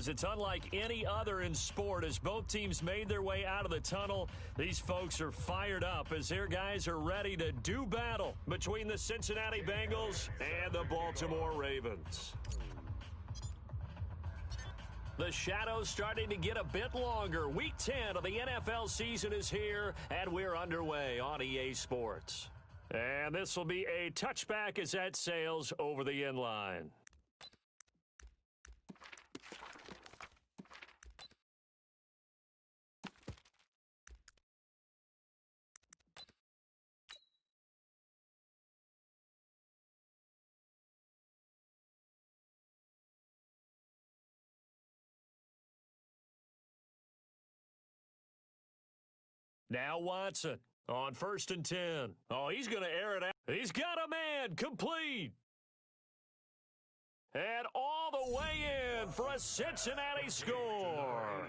because it's unlike any other in sport. As both teams made their way out of the tunnel, these folks are fired up as their guys are ready to do battle between the Cincinnati Bengals and the Baltimore Ravens. The shadow's starting to get a bit longer. Week 10 of the NFL season is here, and we're underway on EA Sports. And this will be a touchback as that sails over the end line. Now Watson on 1st and 10. Oh, he's going to air it out. He's got a man complete. And all the way in for a Cincinnati score.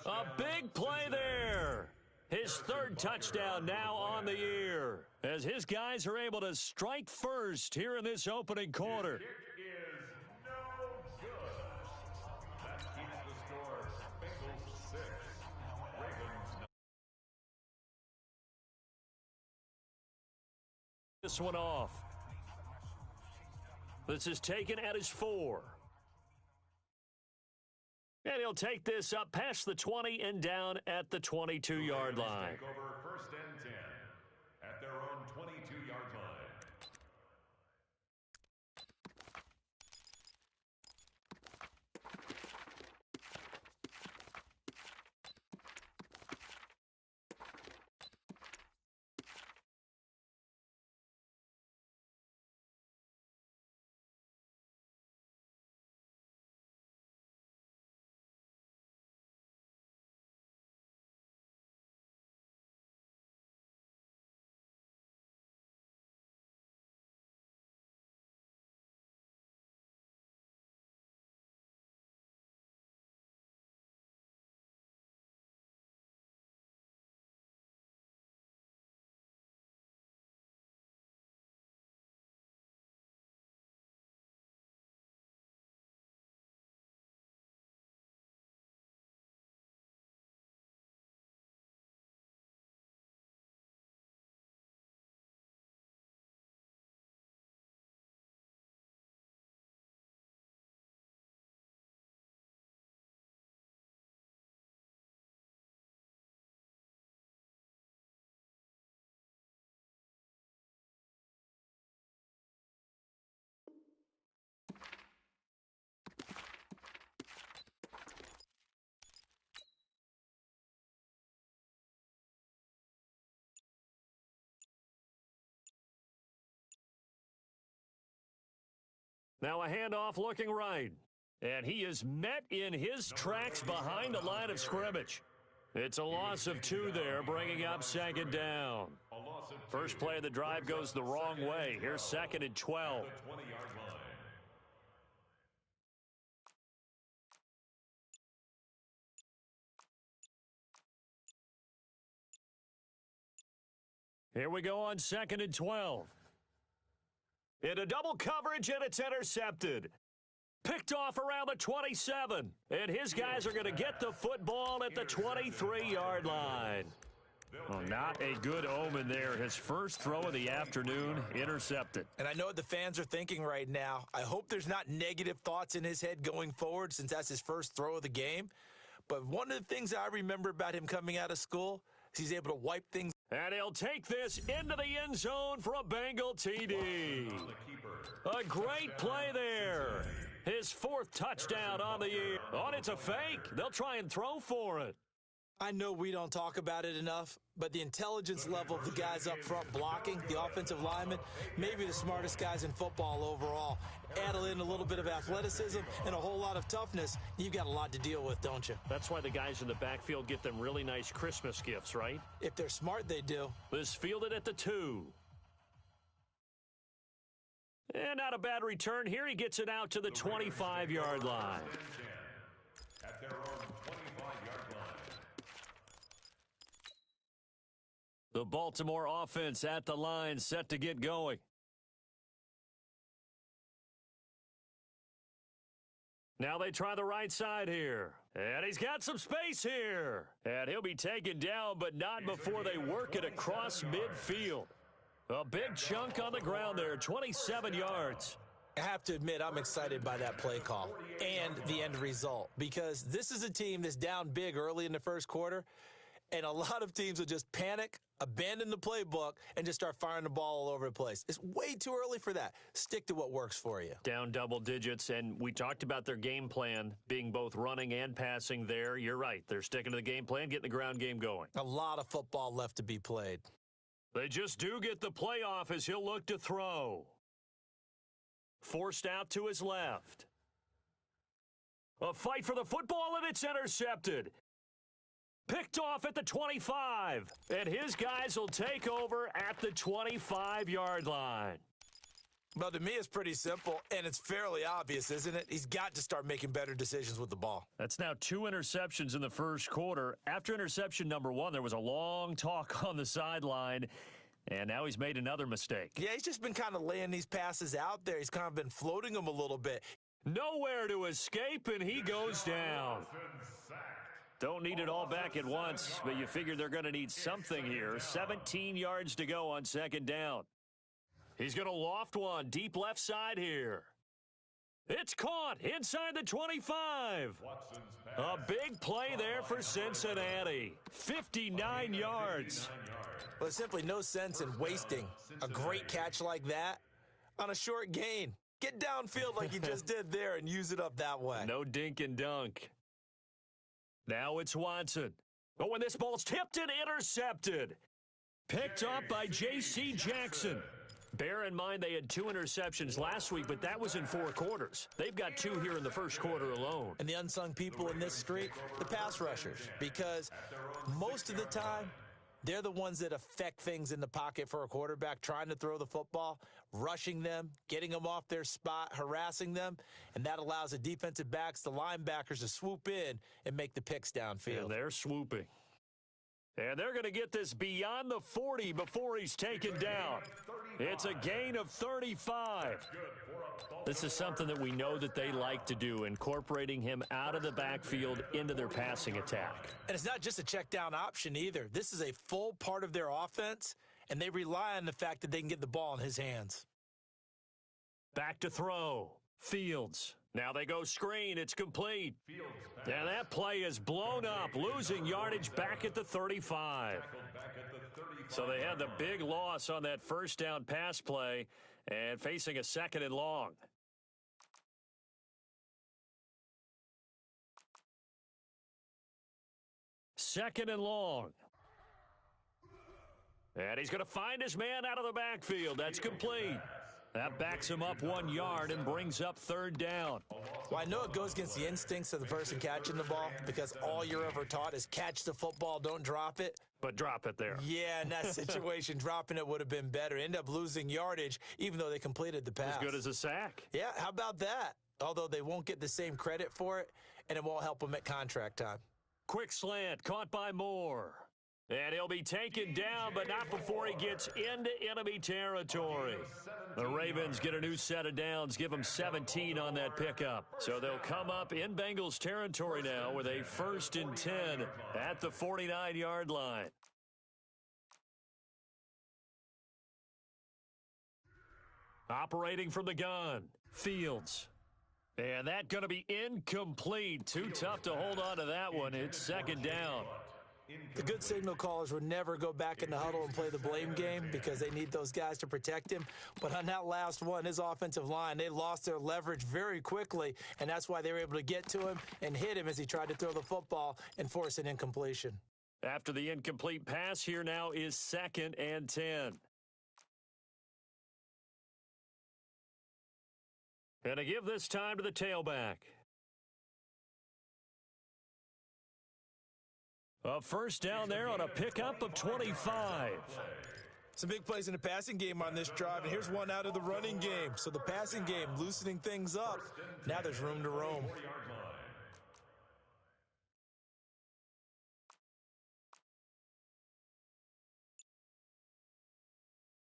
A big play there. His third touchdown now on the year as his guys are able to strike first here in this opening quarter. This one off. This is taken at his 4. And he'll take this up past the 20 and down at the 22-yard line. Take over 1st and 10 at their own 22-yard line. Now a handoff looking right. And he is met in his tracks behind the line of scrimmage. It's a loss of 2 there, bringing up 2nd down. First play of the drive goes the wrong way. Here's 2nd and 12. Here we go on 2nd and 12. Into double coverage, and it's intercepted. Picked off around the 27. And his guys are going to get the football at the 23-yard line. Well, not a good omen there. His first throw of the afternoon intercepted. And I know what the fans are thinking right now. I hope there's not negative thoughts in his head going forward since that's his first throw of the game. But one of the things I remember about him coming out of school is he's able to wipe things. And he'll take this into the end zone for a Bengal TD. A great play there. His 4th touchdown on the year. Oh, it's a fake. They'll try and throw for it. I know we don't talk about it enough, but the intelligence level of the guys up front blocking, the offensive linemen, maybe the smartest guys in football overall. Add in a little bit of athleticism and a whole lot of toughness, you've got a lot to deal with, don't you? That's why the guys in the backfield get them really nice Christmas gifts, right? If they're smart, they do. This fielded at the 2. And not a bad return here. He gets it out to the 25-yard line. At their own 25-yard line. The Baltimore offense at the line, set to get going. Now they try the right side here. And he's got some space here. And he'll be taken down, but not before they work it across midfield. A big chunk on the ground there, 27 yards. I have to admit, I'm excited by that play call and the end result, because this is a team that's down big early in the first quarter, and a lot of teams will just panic, abandon the playbook, and just start firing the ball all over the place. It's way too early for that. Stick to what works for you. Down double digits, and we talked about their game plan being both running and passing there. You're right. They're sticking to the game plan, getting the ground game going. A lot of football left to be played. They just do get the playoff as he'll look to throw. Forced out to his left. A fight for the football, and it's intercepted. Picked off at the 25, and his guys will take over at the 25-yard line. Well, to me, it's pretty simple, and it's fairly obvious, isn't it? He's got to start making better decisions with the ball. That's now 2 interceptions in the first quarter. After interception number 1, there was a long talk on the sideline, and now he's made another mistake. Yeah, he's just been kind of laying these passes out there. He's kind of been floating them a little bit. Nowhere to escape, and he goes down. Don't need it all back at once, but you figure they're going to need something here. 17 yards to go on second down. He's going to loft one deep left side here. It's caught inside the 25. A big play there for Cincinnati. 59 yards. Well, there's simply no sense in wasting a great catch like that on a short gain. Get downfield like you just did there and use it up that way. No dink and dunk. Now it's Watson. But when this ball's tipped and intercepted. Picked up by J.C. Jackson. Bear in mind they had 2 interceptions last week, but that was in 4 quarters. They've got 2 here in the first quarter alone. And the unsung people in this streak, the pass rushers, because most of the time, they're the ones that affect things in the pocket for a quarterback, trying to throw the football, rushing them, getting them off their spot, harassing them, and that allows the defensive backs, the linebackers to swoop in and make the picks downfield. And they're swooping. And they're going to get this beyond the 40 before he's taken down. It's a gain of 35. This is something that we know that they like to do, incorporating him out of the backfield into their passing attack. And it's not just a check down option either. This is a full part of their offense, and they rely on the fact that they can get the ball in his hands. Back to throw. Fields. Now they go screen. It's complete. And that play is blown up, losing yardage back at the 35. So they had the big loss on that first down pass play and facing a 2nd and long. Second and long. And he's going to find his man out of the backfield. That's complete. That backs him up 1 yard and brings up 3rd down. Well, I know it goes against the instincts of the person catching the ball, because all you're ever taught is catch the football, don't drop it. But drop it there. Yeah, in that situation, dropping it would have been better. End up losing yardage, even though they completed the pass. As good as a sack. Yeah, how about that? Although they won't get the same credit for it, and it won't help them at contract time. Quick slant, caught by Moore. And he'll be taken down, but not before he gets into enemy territory. The Ravens get a new set of downs, give them 17 on that pickup. So they'll come up in Bengals territory now with a 1st and 10 at the 49-yard line. Operating from the gun, Fields. And that's going to be incomplete. Too tough to hold on to that one. It's 2nd down. The good signal callers would never go back in the huddle and play the blame game, because they need those guys to protect him. But on that last one, his offensive line, they lost their leverage very quickly, and that's why they were able to get to him and hit him as he tried to throw the football and force an incompletion. After the incomplete pass, here now is 2nd and 10. And to give this time to the tailback. A 1st down there on a pickup of 25. Some big plays in the passing game on this drive, and here's one out of the running game. So the passing game loosening things up. Now there's room to roam.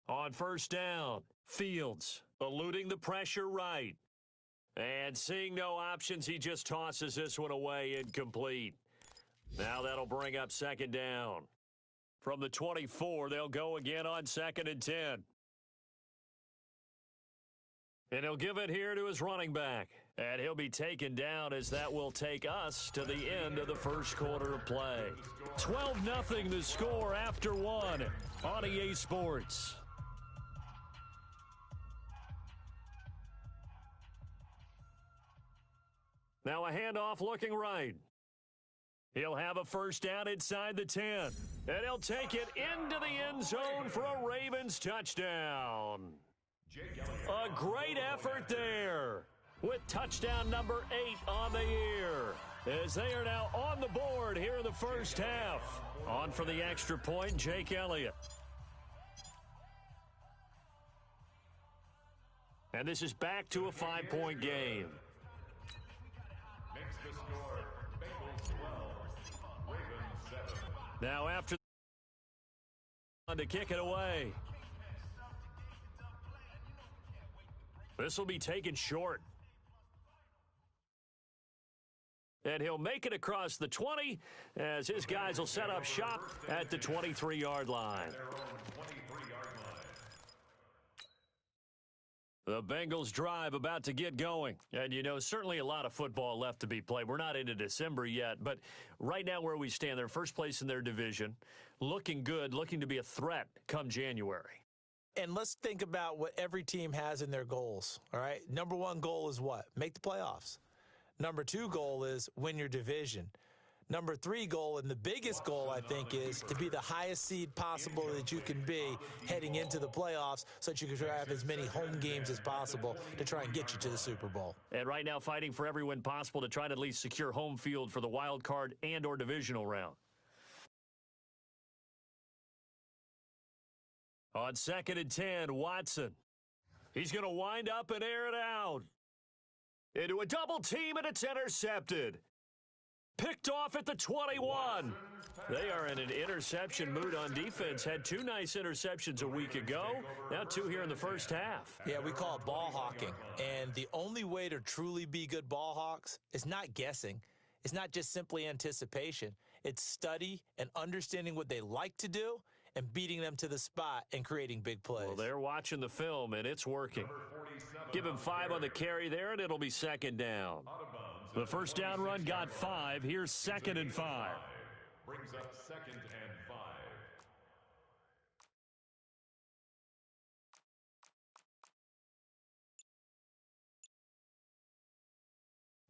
On 1st down, Fields eluding the pressure right. And seeing no options, he just tosses this one away, incomplete. Now that'll bring up second down. From the 24, they'll go again on 2nd and 10. And he'll give it here to his running back. And he'll be taken down as that will take us to the end of the first quarter of play. 12-0 the score after one on EA Sports. Now a handoff looking right. He'll have a first down inside the 10. And he'll take it into the end zone for a Ravens touchdown. A great effort there with touchdown number 8 on the year, as they are now on the board here in the first half. On for the extra point, Jake Elliott. And this is back to a 5-point game. Makes the score, Bengals 12, Ravens 7. Now after to kick it away. This will be taken short. And he'll make it across the 20 as his guys will set up shop at the 23-yard line. The Bengals drive about to get going. And, you know, certainly a lot of football left to be played. We're not into December yet, but right now where we stand, they're first place in their division, looking good, looking to be a threat come January. And let's think about what every team has in their goals, all right? Number one goal is what? Make the playoffs. Number two goal is win your division. Number three goal, and the biggest goal, I think, is to be the highest seed possible that you can be heading into the playoffs so that you can have as many home games as possible to try and get you to the Super Bowl. And right now fighting for every win possible to try to at least secure home field for the wild card and or divisional round. On 2nd and 10, Watson. He's going to wind up and air it out. Into a double team, and it's intercepted. Picked off at the 21. They are in an interception mood on defense. Had 2 nice interceptions a week ago. Now 2 here in the first half. Yeah, we call it ball hawking. And the only way to truly be good ball hawks is not guessing. It's not just simply anticipation. It's study and understanding what they like to do and beating them to the spot and creating big plays. Well, they're watching the film, and it's working. Give him 5 on the carry there, and it'll be second down. The first down run got 5. Here's 2nd and 5. Brings up 2nd and 5.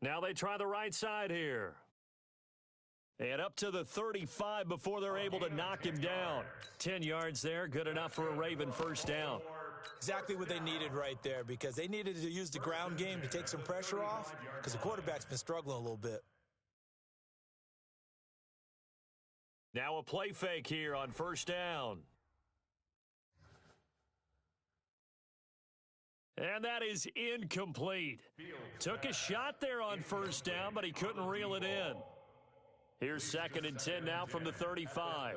Now they try the right side here. And up to the 35 before they're able to knock him down. 10 yards there, good enough for a Raven first down. Exactly what they needed right there, because they needed to use the ground game to take some pressure off because the quarterback's been struggling a little bit. Now a play fake here on first down. And that is incomplete. Took a shot there on first down, but he couldn't reel it in. Here's 2nd and 10 now from the 35.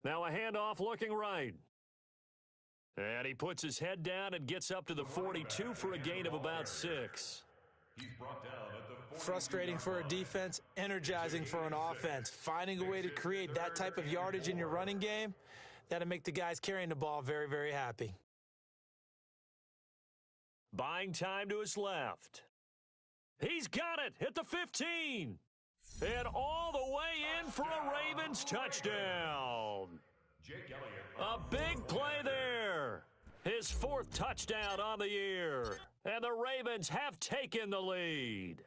Now a handoff looking right. And he puts his head down and gets up to the 42 for a gain of about 6. Frustrating for a defense, energizing for an offense. Finding a way to create that type of yardage in your running game, that'll make the guys carrying the ball very, very happy. Buying time to his left. He's got it at the 15. And all the way in for a Ravens touchdown. A big play there. His 4th touchdown on the year. And the Ravens have taken the lead.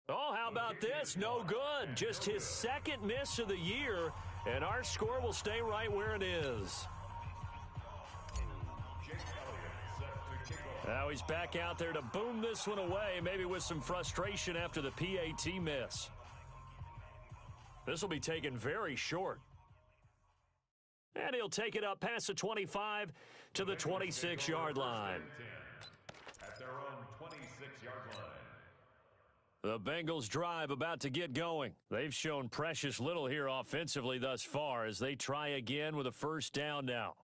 Oh, how about this? No good. Just his 2nd miss of the year. And our score will stay right where it is. Now he's back out there to boom this one away, maybe with some frustration after the PAT miss. This will be taken very short. And he'll take it up past the 25 to the 26-yard line. At their own 26-yard line. The Bengals drive about to get going. They've shown precious little here offensively thus far as they try again with a first down now.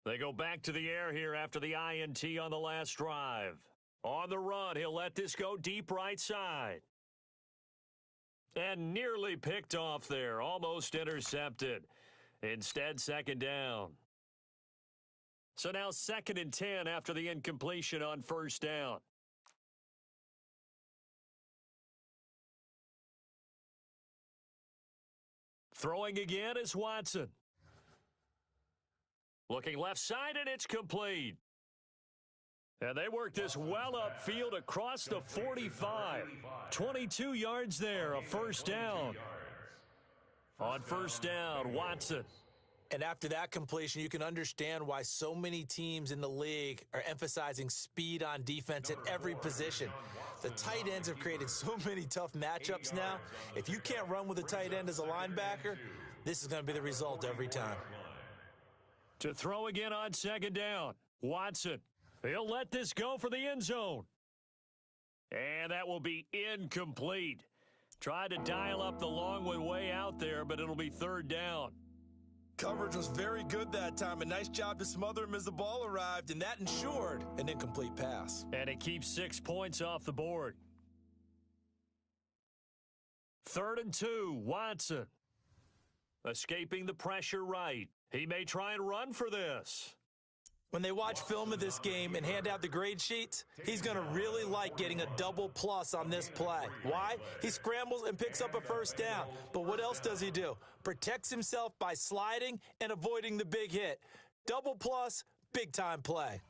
They go back to the air here after the INT on the last drive. On the run, he'll let this go deep right side. And nearly picked off there, almost intercepted. Instead, second down. So now 2nd and 10 after the incompletion on first down. Throwing again is Watson. Looking left side, and it's complete. And they work this well upfield across the 45. 22 yards there, a first down. On first down, Watson. And after that completion, you can understand why so many teams in the league are emphasizing speed on defense at every position. The tight ends have created so many tough matchups now. If you can't run with a tight end as a linebacker, this is going to be the result every time. To throw again on second down, Watson. He'll let this go for the end zone. And that will be incomplete. Tried to dial up the long one way out there, but it'll be third down. Coverage was very good that time. A nice job to smother him as the ball arrived, and that ensured an incomplete pass. And it keeps 6 points off the board. 3rd and 2, Watson. Escaping the pressure right. He may try and run for this. When they watch film of this game and hand out the grade sheets, he's going to really like getting a double plus on this play. Why? He scrambles and picks up a first down. But what else does he do? Protects himself by sliding and avoiding the big hit. Double plus, big-time play.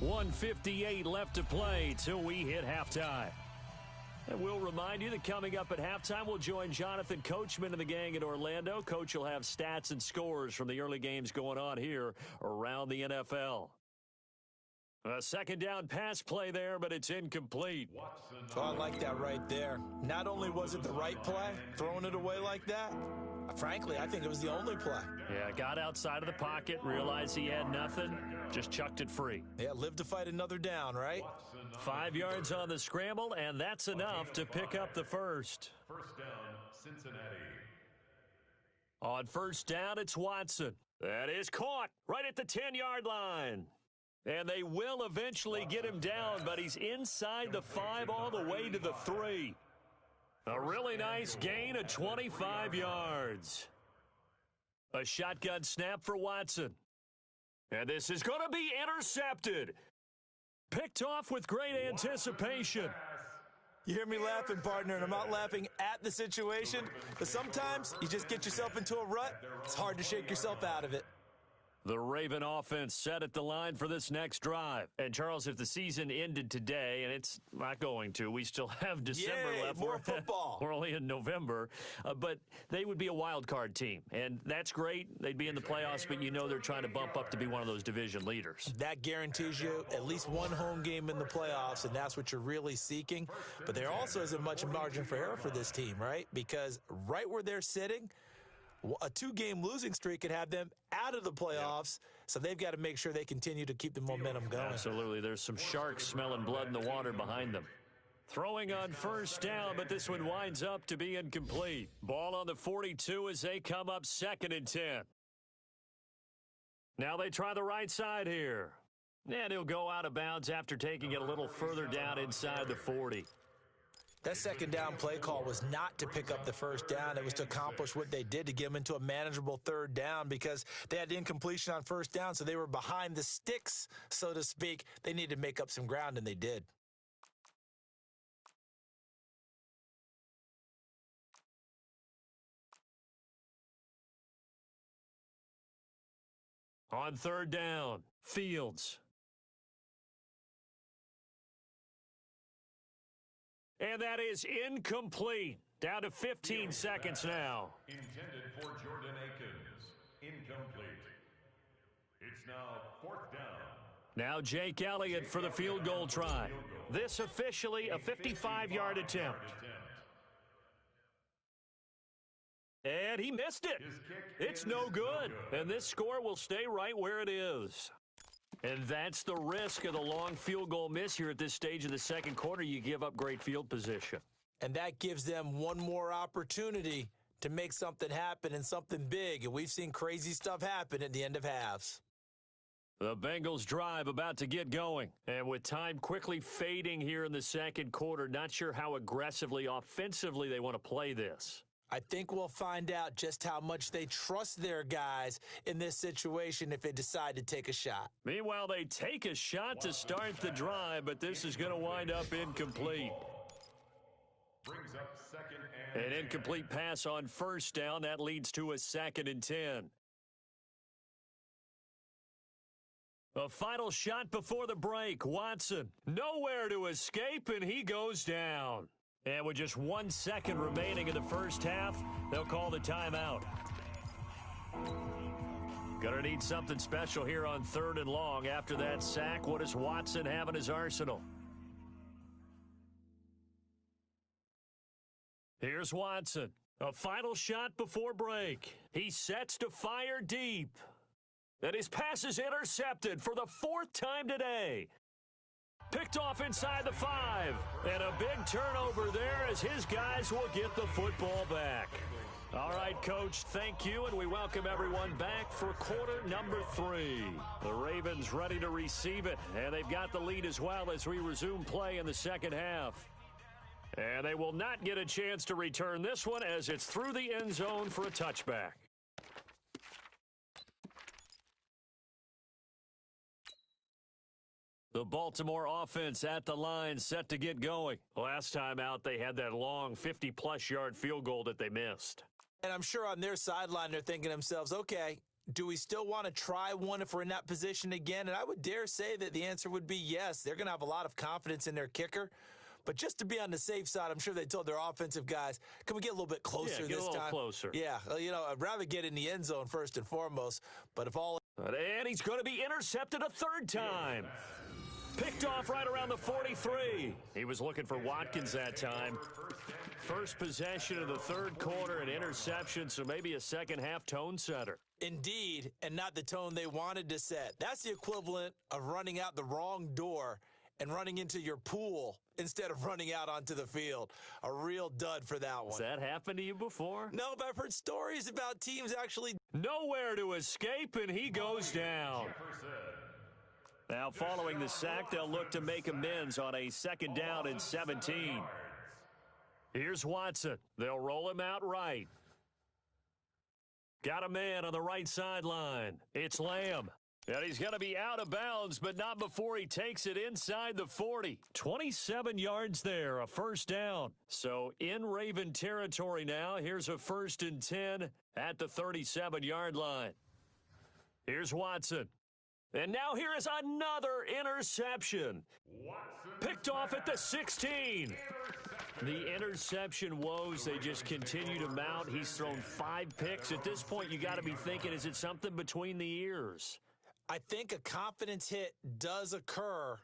1:58 left to play till we hit halftime. And we'll remind you that coming up at halftime, we'll join Jonathan Coachman and the gang in Orlando. Coach will have stats and scores from the early games going on here around the NFL. A second down pass play there, but it's incomplete. Oh, I like that right there. Not only was it the right play, throwing it away like that, frankly, I think it was the only play. Yeah, got outside of the pocket, realized he had nothing, just chucked it free. Yeah, live to fight another down, right? 5 yards on the scramble, and that's enough to pick up the first. First down, Cincinnati. On first down, it's Watson. That is caught right at the 10-yard line. And they will eventually get him down, but he's inside the 5 all the way to the 3. A really nice gain of 25 yards. A shotgun snap for Watson. And this is going to be intercepted. Picked off with great anticipation. You hear me laughing, partner, and I'm not laughing at the situation, but sometimes you just get yourself into a rut. It's hard to shake yourself out of it. The Raven offense set at the line for this next drive. And, Charles, if the season ended today, and it's not going to, we still have December left. More football. We're only in November. But they would be a wild card team. And that's great. They'd be in the playoffs, but you know they're trying to bump up to be one of those division leaders. That guarantees you at least one home game in the playoffs, and that's what you're really seeking. But there also isn't much margin for error for this team, right? Because right where they're sitting, a 2-game losing streak could have them out of the playoffs, so they've got to make sure they continue to keep the momentum going. Absolutely. There's some sharks smelling blood in the water behind them. Throwing on first down, but this one winds up to be incomplete. Ball on the 42 as they come up 2nd and 10. Now they try the right side here. And he'll go out of bounds after taking it a little further down inside the 40. That second down play call was not to pick up the first down. It was to accomplish what they did, to get them into a manageable third down, because they had incompletion on first down, so they were behind the sticks, so to speak. They needed to make up some ground, and they did. On third down, Fields. And that is incomplete. Down to 15 seconds now. Intended for Jordan Akins. Incomplete. It's now 4th down. Now Jake Elliott for the field goal try. This officially a 55-yard attempt. And he missed it. It's no good. And this score will stay right where it is. And that's the risk of the long field goal miss here at this stage of the second quarter. You give up great field position. And that gives them one more opportunity to make something happen, and something big. And we've seen crazy stuff happen at the end of halves. The Bengals drive about to get going. And with time quickly fading here in the second quarter, not sure how aggressively, offensively they want to play this. I think we'll find out just how much they trust their guys in this situation if they decide to take a shot. Meanwhile, they take a shot to start the drive, but this is going to wind up incomplete. Brings up second and An incomplete pass on first down. That leads to a 2nd and 10. A final shot before the break. Watson, nowhere to escape, and he goes down. And with just 1 second remaining in the first half, they'll call the timeout. Gonna need something special here on 3rd and long. After that sack, what does Watson have in his arsenal? Here's Watson. A final shot before break. He sets to fire deep. And his pass is intercepted for the 4th time today. Picked off inside the 5. And a big turnover there as his guys will get the football back. All right, Coach, thank you, and we welcome everyone back for quarter number 3. The Ravens ready to receive it, and they've got the lead as well as we resume play in the second half. And they will not get a chance to return this one as it's through the end zone for a touchback. The Baltimore offense at the line set to get going. Last time out, they had that long 50-plus yard field goal that they missed. And I'm sure on their sideline they're thinking to themselves, okay, do we still want to try one if we're in that position again? And I would dare say that the answer would be yes. They're going to have a lot of confidence in their kicker. But just to be on the safe side, I'm sure they told their offensive guys, can we get a little bit closer this time? Yeah, get a little closer. Yeah, I'd rather get in the end zone first and foremost. But if all... And he's going to be intercepted a 3rd time. Picked off right around the 43. He was looking for Watkins that time. First possession of the 3rd quarter, an interception, so maybe a second-half tone setter. Indeed, and not the tone they wanted to set. That's the equivalent of running out the wrong door and running into your pool instead of running out onto the field. A real dud for that one. Has that happened to you before? No, but I've heard stories about teams actually... Nowhere to escape, and he goes down. Now, following the sack, they'll look to make amends on a 2nd down and 17. Here's Watson. They'll roll him out right. Got a man on the right sideline. It's Lamb. And he's going to be out of bounds, but not before he takes it inside the 40. 27 yards there, a 1st down. So in Raven territory now, here's a 1st and 10 at the 37-yard line. Here's Watson. And now here is another interception. Picked off at the 16. The interception woes, they just continue to mount. He's thrown 5 picks. At this point, you got to be thinking, is it something between the ears? I think a confidence hit does occur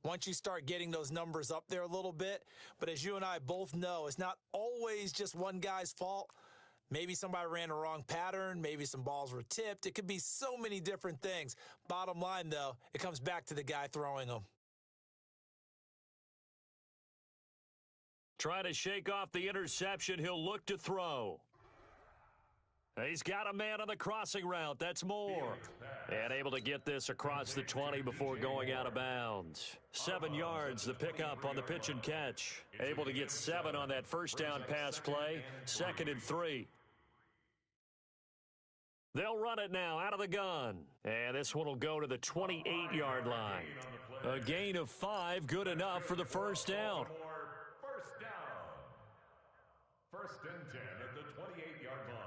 once you start getting those numbers up there a little bit. But as you and I both know, it's not always just one guy's fault. Maybe somebody ran a wrong pattern. Maybe some balls were tipped. It could be so many different things. Bottom line, though, it comes back to the guy throwing them. Trying to shake off the interception. He'll look to throw. He's got a man on the crossing route. That's Moore. And able to get this across the 20 before going out of bounds. 7 yards, the pickup on the pitch and catch. Able to get 7 on that 1st down pass play. 2nd and 3. They'll run it now out of the gun. And this one will go to the 28-yard line. A gain of 5, good enough for the 1st down. 1st and 10 at the 28-yard line.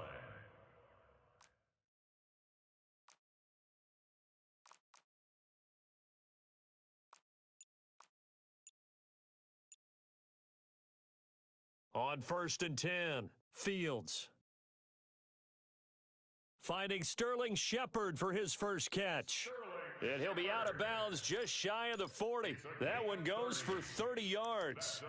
On 1st and 10, Fields. Finding Sterling Shepard for his first catch. And he'll be out of bounds just shy of the 40. That one goes for 30 yards.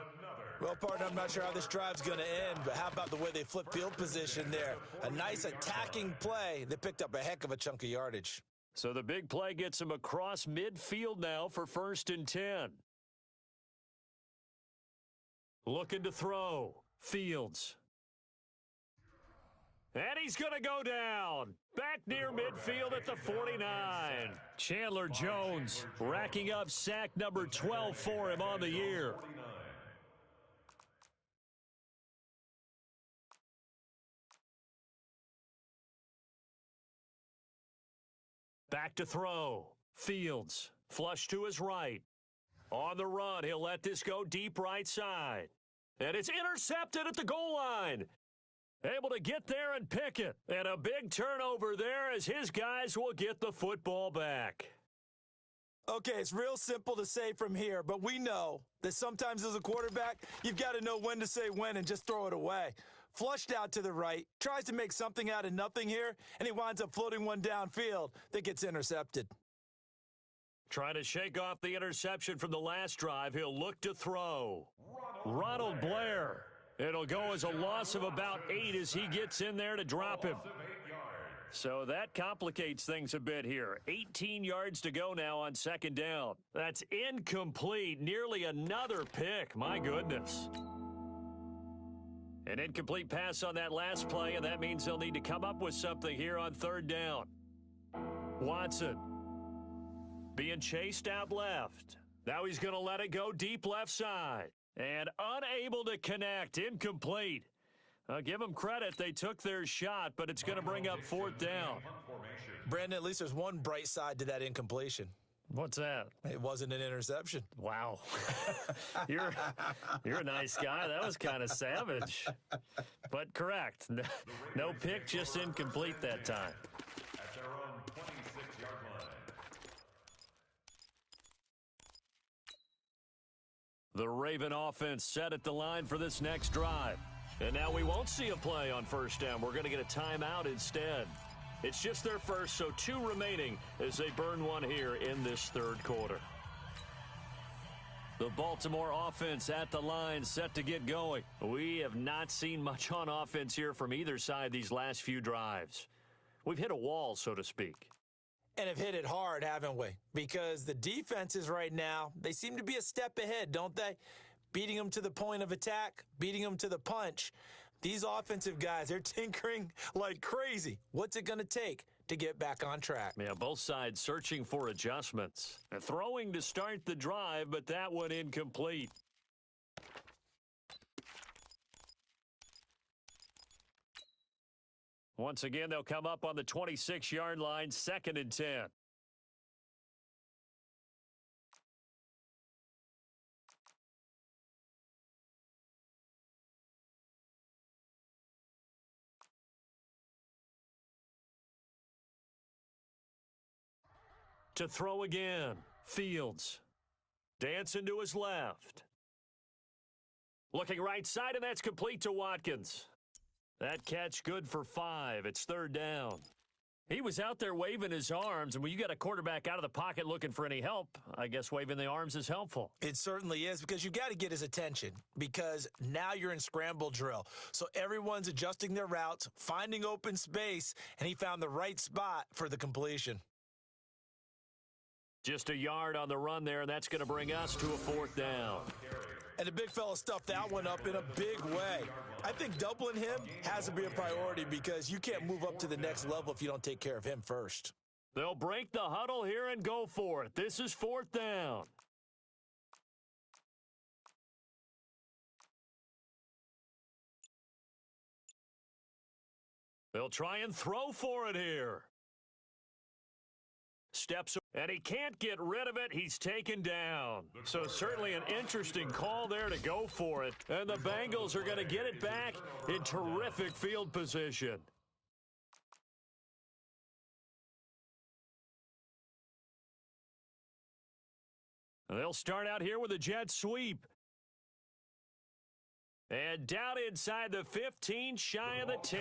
Well, partner, I'm not sure how this drive's going to end, but how about the way they flip field position there? A nice attacking play. They picked up a heck of a chunk of yardage. So the big play gets him across midfield now for 1st and 10. Looking to throw. Fields. And he's going to go down. Back near midfield at the 49. Chandler Jones racking up sack number 12 for him on the year. Back to throw. Fields, flush to his right. On the run, he'll let this go deep right side. And it's intercepted at the goal line. Able to get there and pick it. And a big turnover there as his guys will get the football back. Okay, it's real simple to say from here, but we know that sometimes as a quarterback, you've got to know when to say when and just throw it away. Flushed out to the right, tries to make something out of nothing here, and he winds up floating one downfield that gets intercepted. Trying to shake off the interception from the last drive, he'll look to throw. Ronald Blair. It'll go as a loss of about 8 as he gets in there to drop him. So that complicates things a bit here. 18 yards to go now on second down. That's incomplete. Nearly another pick. My goodness. An incomplete pass on that last play, and that means they'll need to come up with something here on third down. Watson being chased out left. Now he's going to let it go deep left side. And unable to connect. Incomplete. Give them credit. They took their shot, but it's going to bring up fourth down. Brandon, at least there's one bright side to that incompletion. What's that? It wasn't an interception. Wow. You're a nice guy. That was kind of savage. But correct. No pick, just incomplete that time. At their own 26-yard line. The Raven offense set at the line for this next drive. And now we won't see a play on first down. We're going to get a timeout instead. It's just their first, so 2 remaining as they burn one here in this third quarter. The Baltimore offense at the line set to get going. We have not seen much on offense here from either side these last few drives. We've hit a wall, so to speak. And have hit it hard, haven't we? Because the defenses right now, they seem to be a step ahead, don't they? Beating them to the point of attack, beating them to the punch. These offensive guys, they're tinkering like crazy. What's it going to take to get back on track? Yeah, both sides searching for adjustments. Throwing to start the drive, but that one incomplete. Once again, they'll come up on the 26-yard line, 2nd and 10. To throw again. Fields. Dancing to his left. Looking right side, and that's complete to Watkins. That catch good for 5. It's third down. He was out there waving his arms, and when you got a quarterback out of the pocket looking for any help, I guess waving the arms is helpful. It certainly is, because you got to get his attention, because now you're in scramble drill. So everyone's adjusting their routes, finding open space, and he found the right spot for the completion. Just a yard on the run there, and that's going to bring us to a fourth down. And the big fella stuffed that one up in a big way. I think doubling him has to be a priority, because you can't move up to the next level if you don't take care of him first. They'll break the huddle here and go for it. This is fourth down. They'll try and throw for it here. Steps, and he can't get rid of it. He's taken down. So certainly an interesting call there to go for it. And the Bengals are going to get it back in terrific field position. They'll start out here with a jet sweep. And down inside the 15, shy of the 10.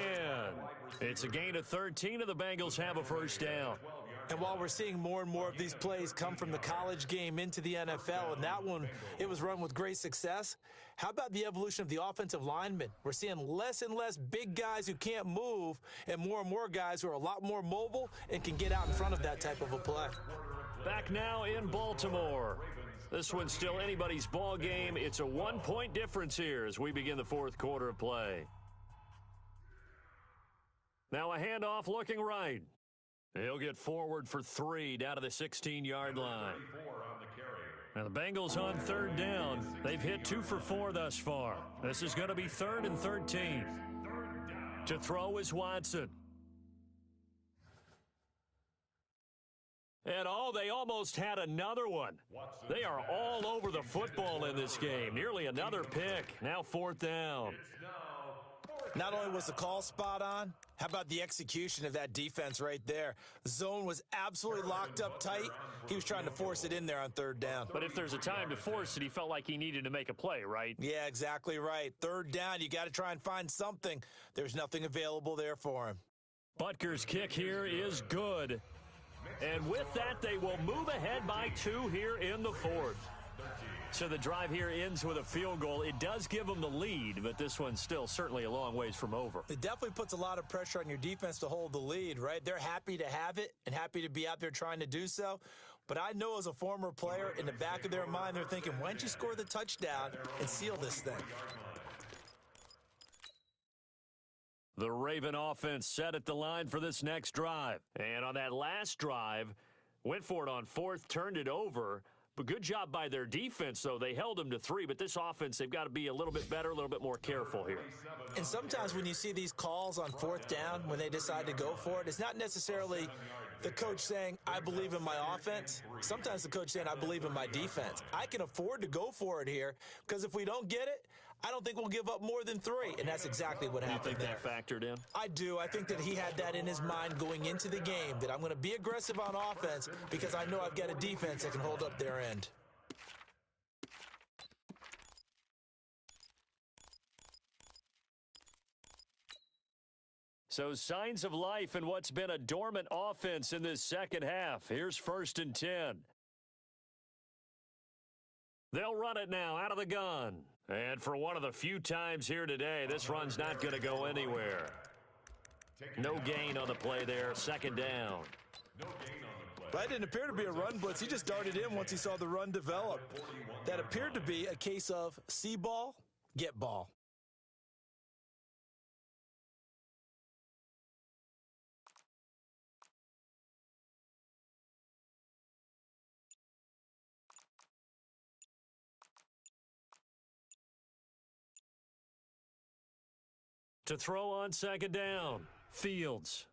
It's a gain of 13, and the Bengals have a first down. And while we're seeing more and more of these plays come from the college game into the NFL, and that one, it was run with great success, how about the evolution of the offensive linemen? We're seeing less and less big guys who can't move, and more guys who are a lot more mobile and can get out in front of that type of a play. Back now in Baltimore. This one's still anybody's ball game. It's a 1-point difference here as we begin the fourth quarter of play. Now a handoff looking right. He'll get forward for 3 down to the 16-yard line. Now the Bengals on 3rd down. They've hit 2 for 4 thus far. This is going to be 3rd and 13. To throw is Watson. And they almost had another one. They are all over the football in this game. Nearly another pick. Now 4th down. Not only was the call spot on, how about the execution of that defense right there? The zone was absolutely locked up tight. He was trying to force it in there on 3rd down. But if there's a time to force it, he felt like he needed to make a play, right? Yeah, exactly right. 3rd down, you got to try and find something. There's nothing available there for him. Butker's kick here is good. And with that, they will move ahead by 2 here in the 4th. So the drive here ends with a field goal. It does give them the lead, but this one's still certainly a long ways from over. It definitely puts a lot of pressure on your defense to hold the lead, right? They're happy to have it and happy to be out there trying to do so. But I know as a former player, in the back of their mind, they're thinking, why don't you score the touchdown and seal this thing? The Raven offense set at the line for this next drive. And on that last drive, went for it on 4th, turned it over. But good job by their defense, though. They held them to 3, but this offense, they've got to be a little bit better, a little bit more careful here. And sometimes when you see these calls on 4th down, when they decide to go for it, it's not necessarily the coach saying, I believe in my offense. Sometimes the coach saying, I believe in my defense. I can afford to go for it here, because if we don't get it, I don't think we'll give up more than 3, and that's exactly what happened there. You think that factored in? I do. I think that he had that in his mind going into the game, that I'm going to be aggressive on offense because I know I've got a defense that can hold up their end. So signs of life in what's been a dormant offense in this second half. Here's 1st and 10. They'll run it now out of the gun. And for one of the few times here today, this run's not going to go anywhere. No gain on the play there. 2nd down. That didn't appear to be a run blitz. He just darted in once he saw the run develop. That appeared to be a case of see ball, get ball. To throw on 2nd down, Fields.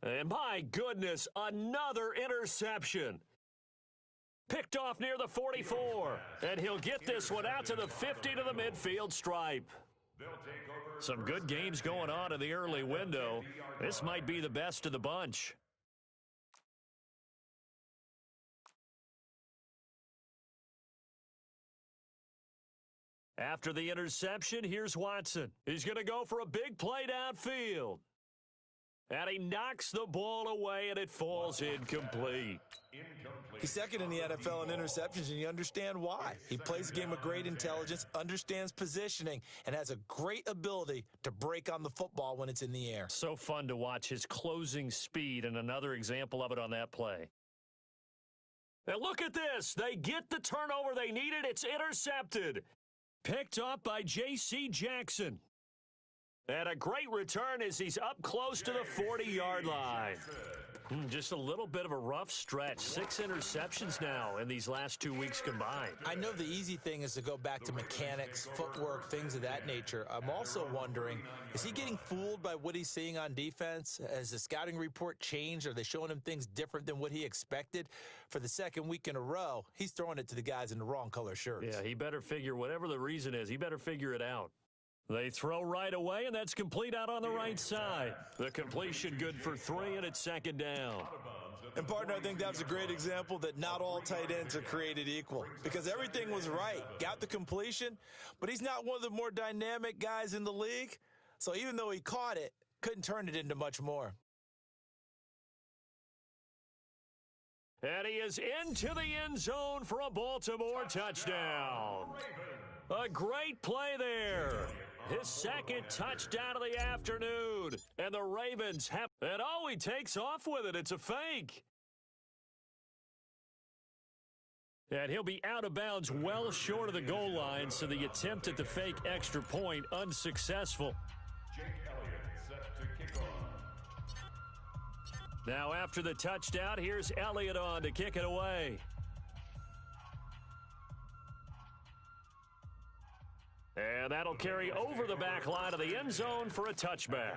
And my goodness, another interception. Picked off near the 44. And he'll get this one out to the 50 to the midfield stripe. Some good games going on in the early window. This might be the best of the bunch. After the interception, here's Watson. He's going to go for a big play downfield. And he knocks the ball away, and it falls incomplete. He's 2nd in the NFL in interceptions, and you understand why. He plays a game of great intelligence, understands positioning, and has a great ability to break on the football when it's in the air. So fun to watch his closing speed, and another example of it on that play. Now look at this. They get the turnover they needed. It's intercepted. Picked up by J.C. Jackson. And a great return as he's up close to the 40-yard line. Just a little bit of a rough stretch. 6 interceptions now in these last 2 weeks combined. I know the easy thing is to go back to mechanics, footwork, things of that nature. I'm also wondering, is he getting fooled by what he's seeing on defense? Has the scouting report changed? Are they showing him things different than what he expected? For the 2nd week in a row, he's throwing it to the guys in the wrong color shirts. Yeah, he better figure, whatever the reason is, he better figure it out. They throw right away, and that's complete out on the right side. The completion good for 3, and it's 2nd down. And, partner, I think that was a great example that not all tight ends are created equal, because everything was right. Got the completion, but he's not one of the more dynamic guys in the league. So even though he caught it, couldn't turn it into much more. And he is into the end zone for a Baltimore touchdown. A great play there. His 2nd touchdown of the afternoon. And the Ravens have... And he takes off with it. It's a fake. And he'll be out of bounds well short of the goal line, so the attempt at the fake extra point unsuccessful. Jake Elliott set to kick off. Now after the touchdown, here's Elliott on to kick it away. And that'll carry over the back line of the end zone for a touchback.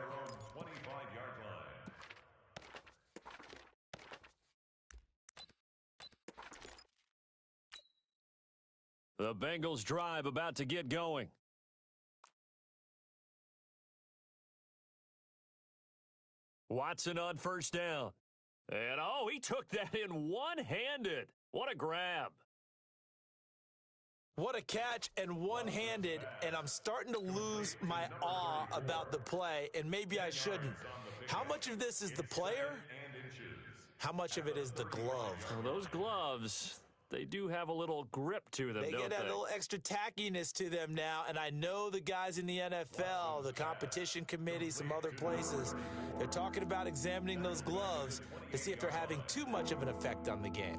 The Bengals drive about to get going. Watson on first down. And, oh, he took that in one-handed. What a grab. What a catch and one-handed, and I'm starting to lose my awe about the play, and maybe I shouldn't. How much of this is the player? How much of it is the glove? Well, those gloves, they do have a little grip to them, They don't get that little extra tackiness to them now, and I know the guys in the NFL, the competition committee, some other places, they're talking about examining those gloves to see if they're having too much of an effect on the game.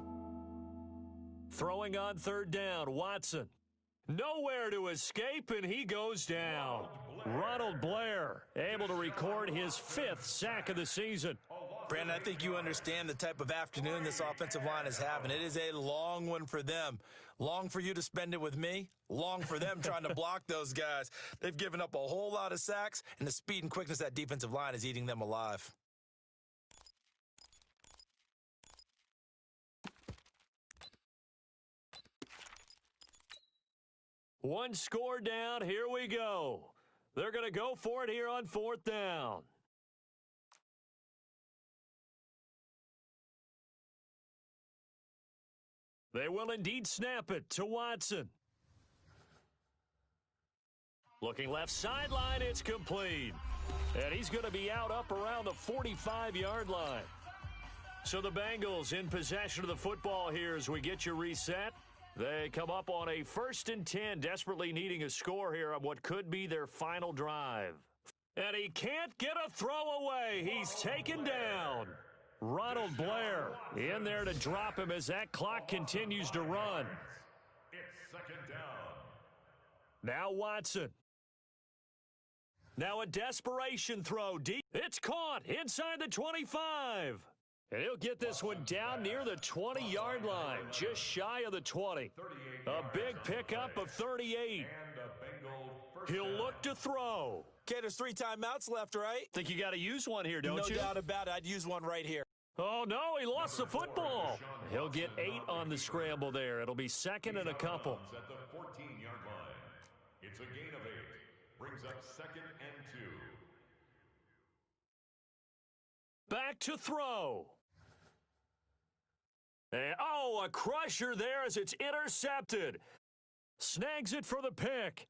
Throwing on third down, Watson. Nowhere to escape, and he goes down. Ronald Blair able to record his 5th sack of the season. Brandon, I think you understand the type of afternoon this offensive line is having. It is a long one for them. Long for you to spend it with me. Long for them trying to block those guys. They've given up a whole lot of sacks, and the speed and quickness of that defensive line is eating them alive. One score down. Here we go. They're going to go for it here on fourth down. They will indeed snap it to Watson. Looking left sideline, it's complete. And he's going to be out up around the 45-yard line. So the Bengals in possession of the football here as we get you reset. They come up on a 1st and 10, desperately needing a score here on what could be their final drive. And he can't get a throw away. He's taken down. Ronald Blair in there to drop him as that clock continues to run. It's 2nd down. Now Watson. Now a desperation throw deep. It's caught inside the 25. And he'll get this one down near the 20-yard line, just shy of the 20. A big pickup of 38. He'll look to throw. Okay, there's 3 timeouts left, right? Think you got to use one here, don't you? No doubt about it. I'd use one right here. Oh, no, he lost the football. He'll get 8 on the scramble there. It'll be 2nd and a couple. At the 14-yard line. It's a gain of 8. Brings up 2nd and 2. Back to throw. And, oh, a crusher there as it's intercepted. Snags it for the pick.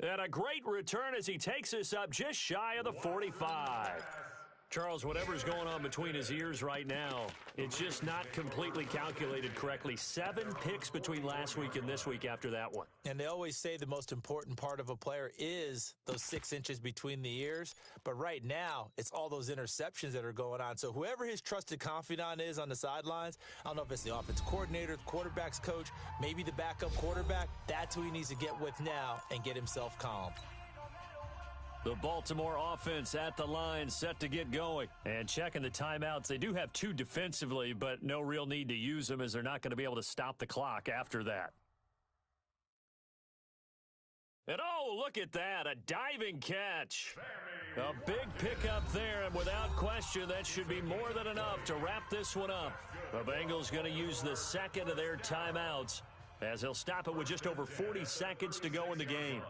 And a great return as he takes us up just shy of the 45. Charles, whatever's going on between his ears right now, it's just not completely calculated correctly. 7 picks between last week and this week after that one. And they always say the most important part of a player is those 6 inches between the ears. But right now, it's all those interceptions that are going on. So whoever his trusted confidant is on the sidelines, I don't know if it's the offensive coordinator, the quarterback's coach, maybe the backup quarterback, that's who he needs to get with now and get himself calm. The Baltimore offense at the line set to get going. And checking the timeouts, they do have 2 defensively, but no real need to use them as they're not going to be able to stop the clock after that. And oh, look at that, a diving catch. A big pickup there, and without question, that should be more than enough to wrap this one up. The Bengals going to use the 2nd of their timeouts as they'll stop it with just over 40 seconds to go in the game.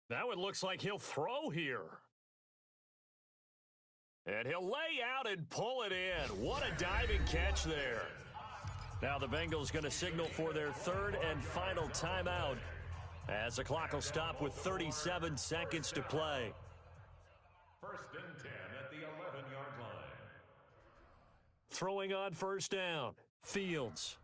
Now it looks like he'll throw here. And he'll lay out and pull it in. What a diving catch there. Now the Bengals going to signal for their 3rd and final timeout as the clock will stop with 37 seconds to play. 1st and 10 at the 11-yard line. Throwing on first down, Fields.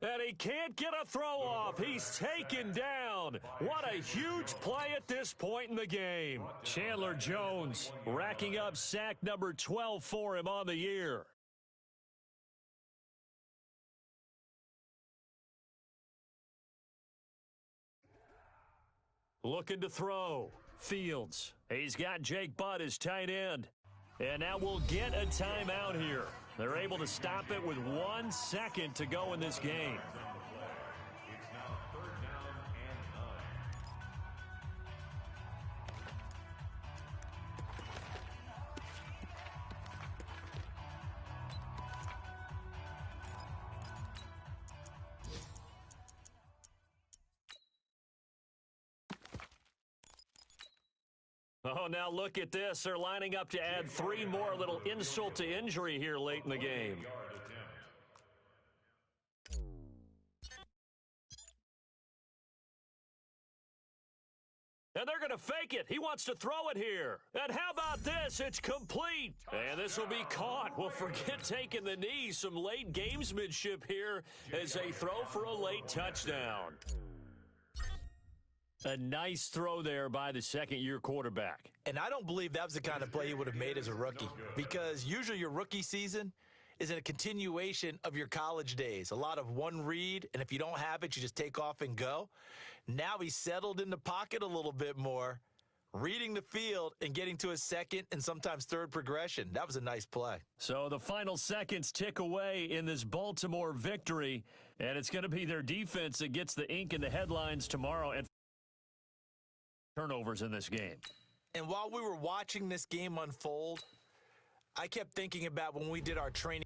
And he can't get a throw off. He's taken down. What a huge play at this point in the game. Chandler Jones racking up sack number 12 for him on the year. Looking to throw. Fields. He's got Jake Butt as tight end. And now we'll get a timeout here. They're able to stop it with 1 second to go in this game. It's now 3rd down and 9. Oh, now look at this. They're lining up to add 3 more, a little insult to injury here late in the game. And they're going to fake it. He wants to throw it here. And how about this? It's complete. And this will be caught. Well, forget taking the knee. Some late gamesmanship here as they throw for a late touchdown. A nice throw there by the second-year quarterback. And I don't believe that was the kind of play he would have made as a rookie, because usually your rookie season is a continuation of your college days. A lot of one read, and if you don't have it, you just take off and go. Now he's settled in the pocket a little bit more, reading the field and getting to his second and sometimes third progression. That was a nice play. So the final seconds tick away in this Baltimore victory, and it's going to be their defense that gets the ink in the headlines tomorrow. And turnovers in this game. And while we were watching this game unfold, I kept thinking about when we did our training